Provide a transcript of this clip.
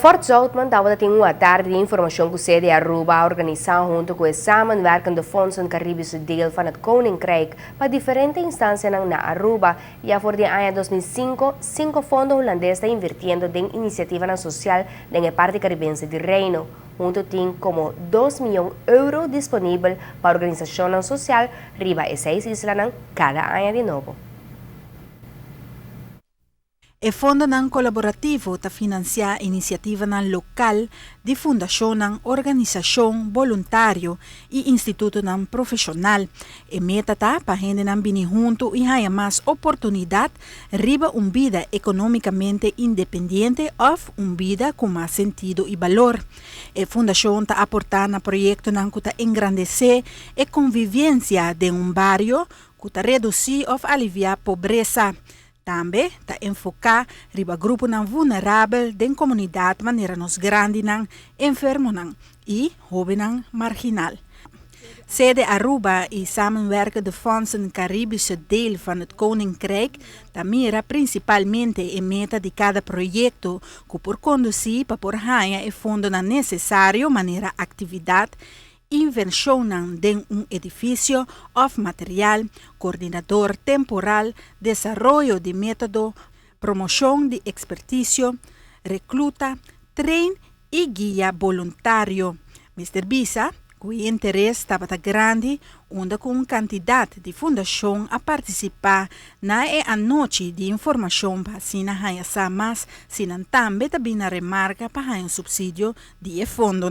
Fort Zoutman estava tendo uma tarde de informação que sede Aruba a organizar junto com o samenwerkende Fonds en Caribische deel van het Koninkrijk para diferentes instâncias na Aruba e a for de ano 2005, 5 fondos holandeses estão invirtiendo em iniciativa social na parte caribense do reino. Junto tem como 2 milhões de euros disponível para a organização social riba e 6 islas cada ano de novo. O Fundo Colaborativo ta financia iniciativa local de fundação, organização, voluntário e instituto profissional. E meta ta para gente bini junto e haya mais oportunidade riba vida economicamente independiente ou vida com mais sentido e valor. A fundação ta aportar na projeto que ta engrandecer a convivência de barrio, que ta reduzir ou aliviar pobreza. Também está enfocar riba grupo vulnerável da comunidade maneira nos grande enfermo e jovem marginal. Sede Aruba e samenwerken de Fonds en Caribische deel van het Koninkrijk, mira principalmente em meta de cada projeto que por conduzir para por ganhar e fundo necessário maneira atividade invenção de edifício ou material, coordenador temporal, desenvolvimento de método, promoção de expertício, recluta, treino e guia voluntário. Mr. Bisa, cujo interesse estava grande, onde com quantidade de fundação a participar na a noite de informação para sina haya mas sinan também também remarca para um subsídio de fundo.